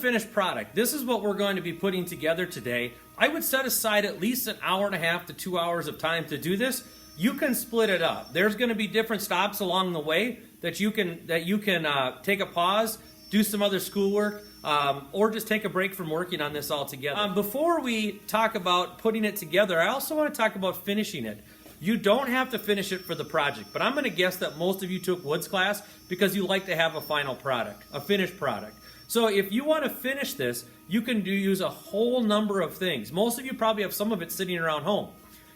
finished product. This is what we're going to be putting together today. I would set aside at least an hour and a half to 2 hours of time to do this. You can split it up. There's going to be different stops along the way that you can take a pause, do some other schoolwork, or just take a break from working on this altogether. Before we talk about putting it together, I also want to talk about finishing it. You don't have to finish it for the project, but I'm going to guess that most of you took Woods class because you like to have a final product, a finished product. So if you want to finish this, you can use a whole number of things. Most of you probably have some of it sitting around home.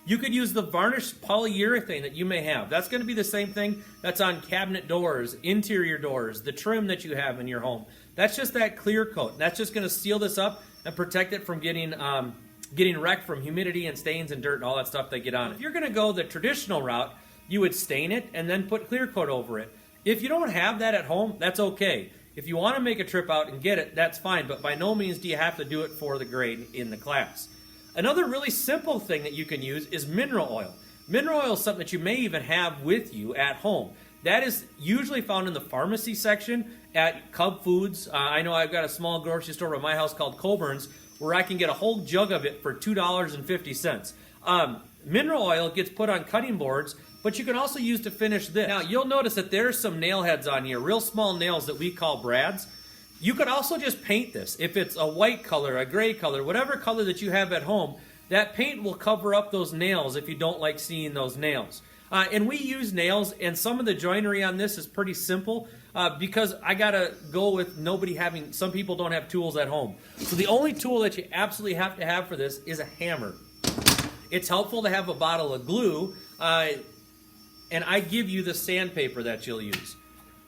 You could use the varnished polyurethane that you may have. That's going to be the same thing that's on cabinet doors, interior doors, the trim that you have in your home. That's just that clear coat. That's just going to seal this up and protect it from getting wrecked from humidity and stains and dirt and all that stuff that get on it. If you're going to go the traditional route, you would stain it and then put clear coat over it. If you don't have that at home, that's okay. If you want to make a trip out and get it, that's fine, but by no means do you have to do it for the grade in the class. Another really simple thing that you can use is mineral oil. Mineral oil is something that you may even have with you at home. That is usually found in the pharmacy section at Cub Foods. I know I've got a small grocery store at my house called Coburn's where I can get a whole jug of it for $2.50. Mineral oil gets put on cutting boards, but you can also use to finish this. Now, you'll notice that there's some nail heads on here, real small nails that we call brads. You could also just paint this. If it's a white color, a gray color, whatever color that you have at home, that paint will cover up those nails if you don't like seeing those nails. And we use nails, and some of the joinery on this is pretty simple because I gotta go with some people don't have tools at home. So the only tool that you absolutely have to have for this is a hammer. It's helpful to have a bottle of glue, and I give you the sandpaper that you'll use.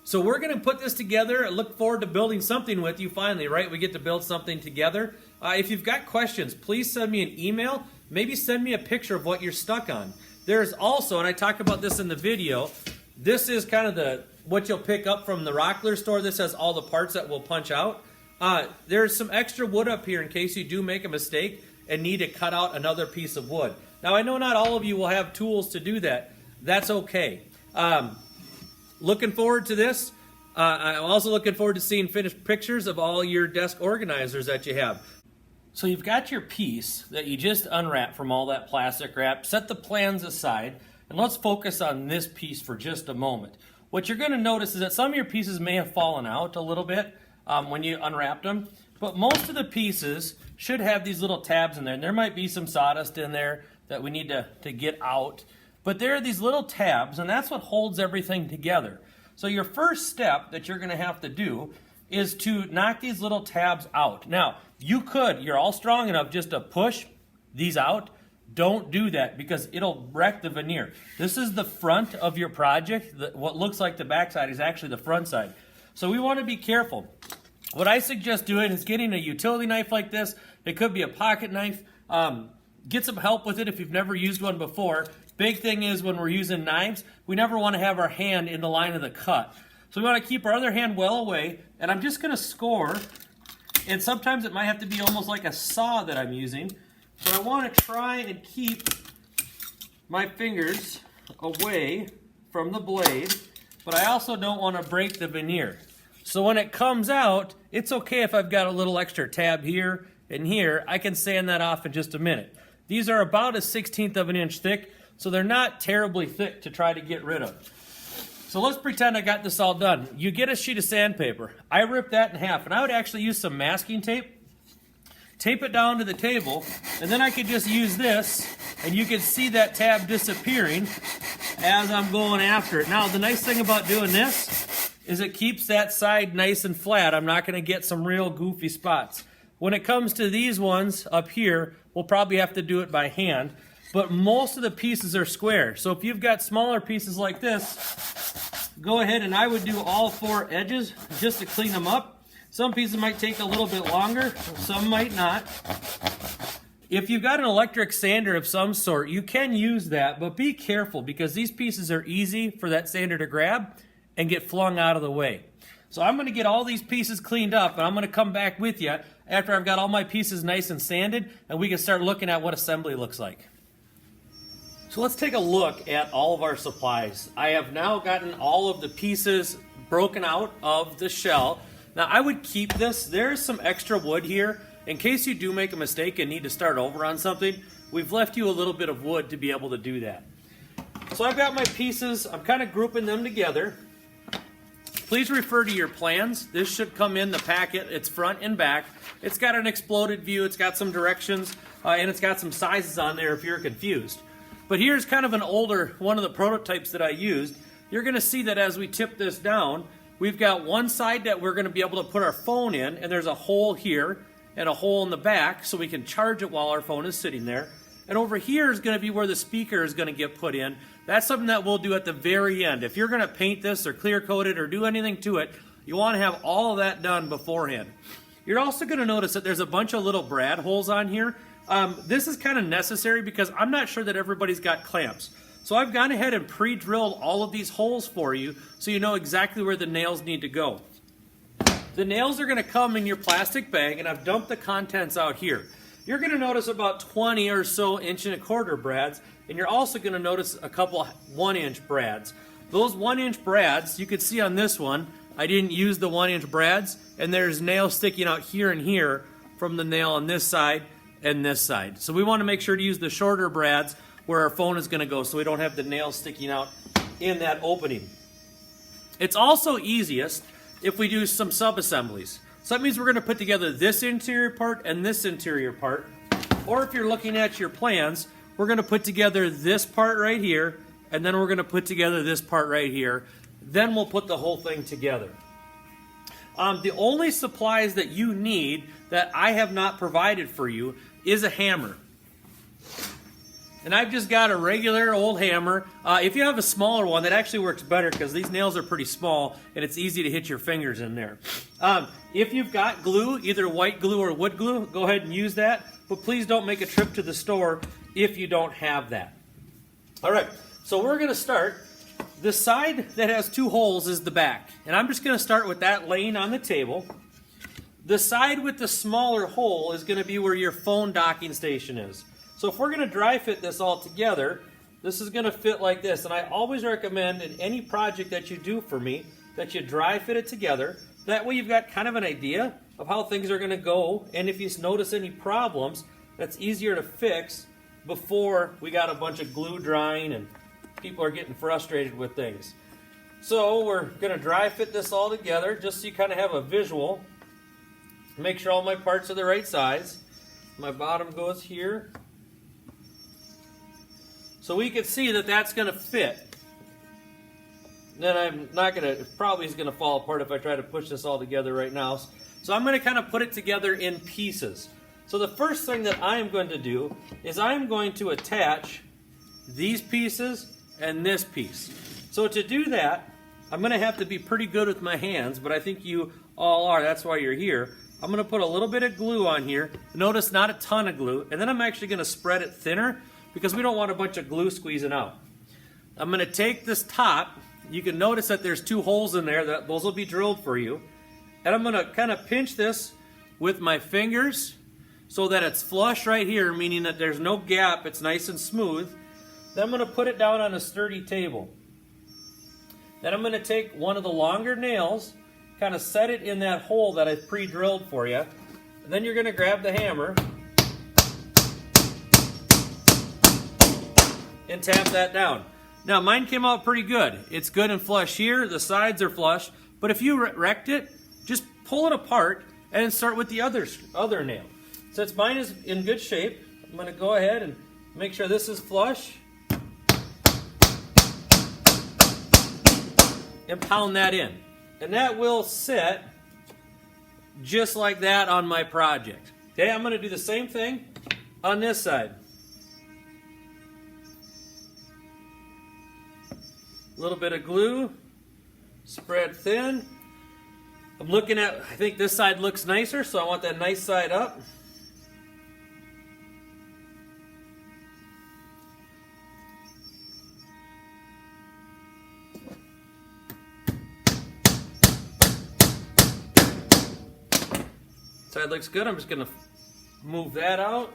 So we're going to put this together. I look forward to building something with you finally, right? We get to build something together. If you've got questions, please send me an email. Maybe send me a picture of what you're stuck on. There's also, and I talk about this in the video, this is kind of what you'll pick up from the Rockler store. This has all the parts that will punch out. There's some extra wood up here in case you do make a mistake and need to cut out another piece of wood. Now, I know not all of you will have tools to do that. That's okay. Looking forward to this. I'm also looking forward to seeing finished pictures of all your desk organizers that you have. So you've got your piece that you just unwrapped from all that plastic wrap. Set the plans aside, and let's focus on this piece for just a moment. What you're going to notice is that some of your pieces may have fallen out a little bit when you unwrapped them, but most of the pieces should have these little tabs in there. And there might be some sawdust in there that we need to get out. But there are these little tabs, and that's what holds everything together. So your first step that you're going to have to do is to knock these little tabs out. Now, you're all strong enough just to push these out. Don't do that because it'll wreck the veneer. This is the front of your project. What looks like the back side is actually the front side. So we want to be careful. What I suggest doing is getting a utility knife like this. It could be a pocket knife. Get some help with it if you've never used one before. Big thing is when we're using knives, we never want to have our hand in the line of the cut. So we want to keep our other hand well away, and I'm just going to score, and sometimes it might have to be almost like a saw that I'm using, but I want to try and keep my fingers away from the blade, but I also don't want to break the veneer. So when it comes out, it's okay if I've got a little extra tab here and here. I can sand that off in just a minute. These are about a 1/16 of an inch thick, so they're not terribly thick to try to get rid of. So let's pretend I got this all done. You get a sheet of sandpaper. I ripped that in half, and I would actually use some masking tape, tape it down to the table, and then I could just use this, and you can see that tab disappearing as I'm going after it. Now, the nice thing about doing this is it keeps that side nice and flat. I'm not going to get some real goofy spots. When it comes to these ones up here, we'll probably have to do it by hand. But most of the pieces are square. So if you've got smaller pieces like this, go ahead and I would do all 4 edges just to clean them up. Some pieces might take a little bit longer, some might not. If you've got an electric sander of some sort, you can use that, but be careful because these pieces are easy for that sander to grab and get flung out of the way. So I'm going to get all these pieces cleaned up, and I'm going to come back with you after I've got all my pieces nice and sanded, and we can start looking at what assembly looks like. So let's take a look at all of our supplies. I have now gotten all of the pieces broken out of the shell. Now I would keep this. There's some extra wood here. In case you do make a mistake and need to start over on something, we've left you a little bit of wood to be able to do that. So I've got my pieces. I'm kind of grouping them together. Please refer to your plans. This should come in the packet. It's front and back. It's got an exploded view. It's got some directions, and it's got some sizes on there if you're confused. But here's kind of an older, one of the prototypes that I used. You're going to see that as we tip this down, we've got one side that we're going to be able to put our phone in, and there's a hole here and a hole in the back so we can charge it while our phone is sitting there. And over here is going to be where the speaker is going to get put in. That's something that we'll do at the very end. If you're going to paint this or clear coat it or do anything to it, you want to have all of that done beforehand. You're also going to notice that there's a bunch of little brad holes on here. This is kind of necessary because I'm not sure that everybody's got clamps. So I've gone ahead and pre-drilled all of these holes for you so you know exactly where the nails need to go. The nails are going to come in your plastic bag, and I've dumped the contents out here. You're going to notice about 20 or so 1¼ brads, and you're also going to notice a couple 1-inch brads. Those 1-inch brads, you can see on this one, I didn't use the 1-inch brads, and there's nails sticking out here and here from the nail on this side and this side. So we want to make sure to use the shorter brads where our phone is going to go so we don't have the nails sticking out in that opening. It's also easiest if we do some sub-assemblies. So that means we're going to put together this interior part and this interior part. Or if you're looking at your plans, we're going to put together this part right here, and then we're going to put together this part right here. Then we'll put the whole thing together. The only supplies that you need that I have not provided for you is a hammer. And I've just got a regular old hammer. If you have a smaller one, that actually works better because these nails are pretty small and it's easy to hit your fingers in there. If you've got glue, either white glue or wood glue, go ahead and use that. But please don't make a trip to the store if you don't have that. All right, so we're going to start. The side that has 2 holes is the back. And I'm just going to start with that laying on the table. The side with the smaller hole is going to be where your phone docking station is. So if we're going to dry fit this all together, this is going to fit like this. And I always recommend in any project that you do for me that you dry fit it together. That way you've got kind of an idea of how things are going to go. And if you notice any problems, that's easier to fix before we got a bunch of glue drying and people are getting frustrated with things. So we're going to dry fit this all together just so you kind of have a visual. Make sure all my parts are the right size. My bottom goes here. So we can see that that's going to fit. Then I'm not going to, probably is going to fall apart if I try to push this all together right now. So I'm going to kind of put it together in pieces. So the first thing that I'm going to do is I'm going to attach these pieces and this piece. So to do that, I'm going to have to be pretty good with my hands, but I think you all are. That's why you're here. I'm going to put a little bit of glue on here. Notice not a ton of glue. And then I'm actually going to spread it thinner because we don't want a bunch of glue squeezing out. I'm going to take this top. You can notice that there's 2 holes in there. Those will be drilled for you. And I'm going to kind of pinch this with my fingers so that it's flush right here, meaning that there's no gap. It's nice and smooth. Then I'm going to put it down on a sturdy table. Then I'm going to take one of the longer nails, kind of set it in that hole that I've pre-drilled for you. And then you're going to grab the hammer and tap that down. Now mine came out pretty good. It's good and flush here. The sides are flush. But if you wrecked it, just pull it apart and start with the other nail. Since mine is in good shape, I'm going to go ahead and make sure this is flush. And pound that in. And that will sit just like that on my project. Okay, I'm going to do the same thing on this side. A little bit of glue, spread thin. I'm looking at, I think this side looks nicer, so I want that nice side up. Side looks good. I'm just going to move that out.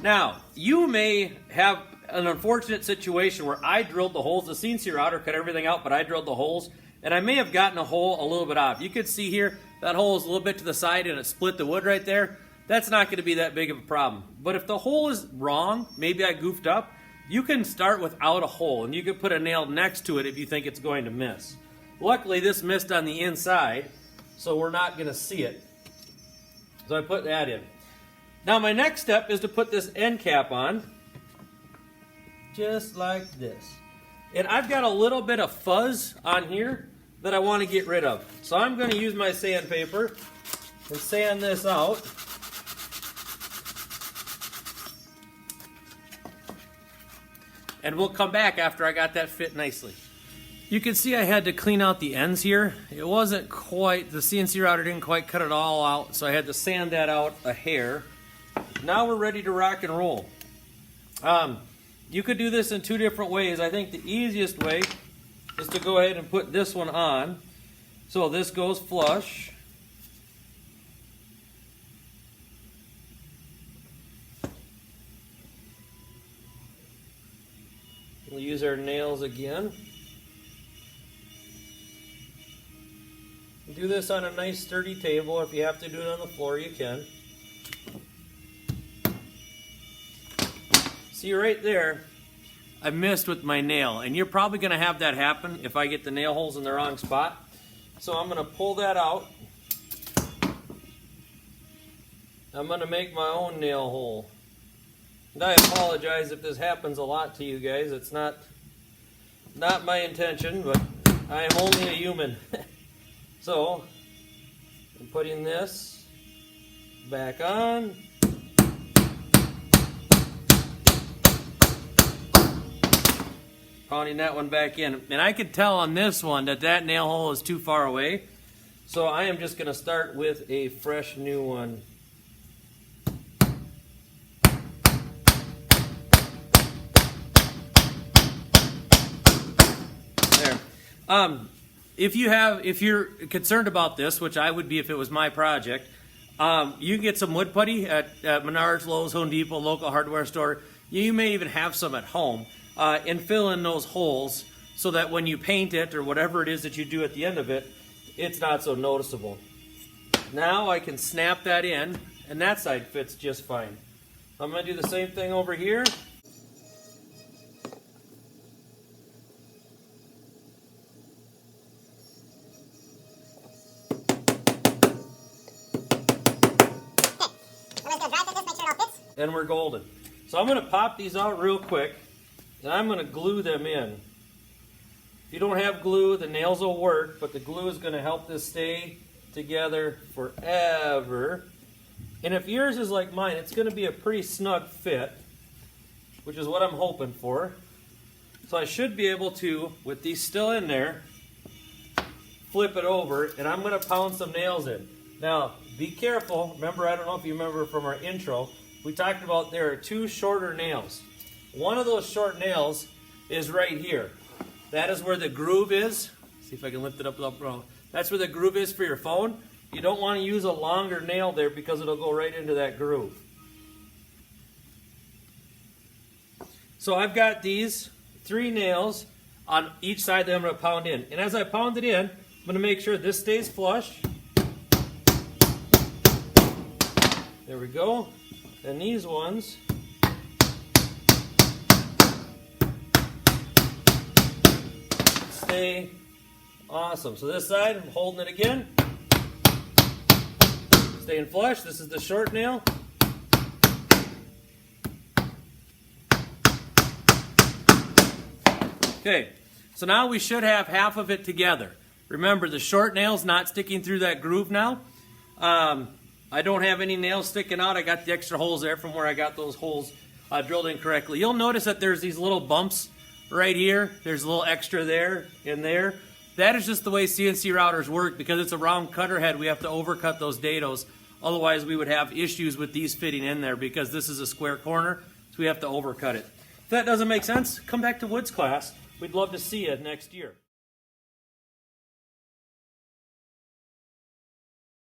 Now, you may have an unfortunate situation where I drilled the holes. The CNC router cut everything out, but I drilled the holes, and I may have gotten a hole a little bit off. You could see here, that hole is a little bit to the side and it split the wood right there. That's not going to be that big of a problem. But if the hole is wrong, maybe I goofed up, you can start without a hole, and you could put a nail next to it if you think it's going to miss. Luckily, this missed on the inside, so we're not going to see it. So I put that in. Now my next step is to put this end cap on, just like this. And I've got a little bit of fuzz on here that I want to get rid of. So I'm going to use my sandpaper and sand this out. And we'll come back after I got that fit nicely. You can see I had to clean out the ends here. It wasn't quite, the CNC router didn't quite cut it all out, so I had to sand that out a hair. Now we're ready to rock and roll. You could do this in two different ways. I think the easiest way is to go ahead and put this one on. So this goes flush. We'll use our nails again. Do this on a nice sturdy table. If you have to do it on the floor, you can. See right there, I missed with my nail, and you're probably going to have that happen if I get the nail holes in the wrong spot. So I'm going to pull that out. I'm going to make my own nail hole. And I apologize if this happens a lot to you guys. It's not my intention, but I am only a human. So, I'm putting this back on. Pounding that one back in. And I could tell on this one that that nail hole is too far away. So I am just going to start with a fresh new one. There. If you're concerned about this, which I would be if it was my project, you can get some wood putty at Menards, Lowe's, Home Depot, local hardware store. You may even have some at home, and fill in those holes so that when you paint it or whatever it is that you do at the end of it, it's not so noticeable. Now I can snap that in, and that side fits just fine. I'm going to do the same thing over here. And we're golden. So I'm going to pop these out real quick, and I'm going to glue them in. If you don't have glue, the nails will work, but the glue is going to help this stay together forever. And if yours is like mine, it's going to be a pretty snug fit, which is what I'm hoping for. So I should be able to, with these still in there, flip it over, and I'm going to pound some nails in. Now, be careful. Remember, I don't know if you remember from our intro, we talked about there are two shorter nails. One of those short nails is right here. That is where the groove is. See if I can lift it up. That's where the groove is for your phone. You don't want to use a longer nail there because it'll go right into that groove. So I've got these 3 nails on each side that I'm going to pound in. And as I pound it in, I'm going to make sure this stays flush. There we go. And these ones stay awesome. So this side, I'm holding it again. Staying flush. This is the short nail. Okay, so now we should have half of it together. Remember, the short nail's not sticking through that groove now. I don't have any nails sticking out. I got the extra holes there from where I got those holes drilled in correctly. You'll notice that there's these little bumps right here. There's a little extra there and there. That is just the way CNC routers work. Because it's a round cutter head, we have to overcut those dados. Otherwise, we would have issues with these fitting in there because this is a square corner, so we have to overcut it. If that doesn't make sense, come back to Woods class. We'd love to see you next year.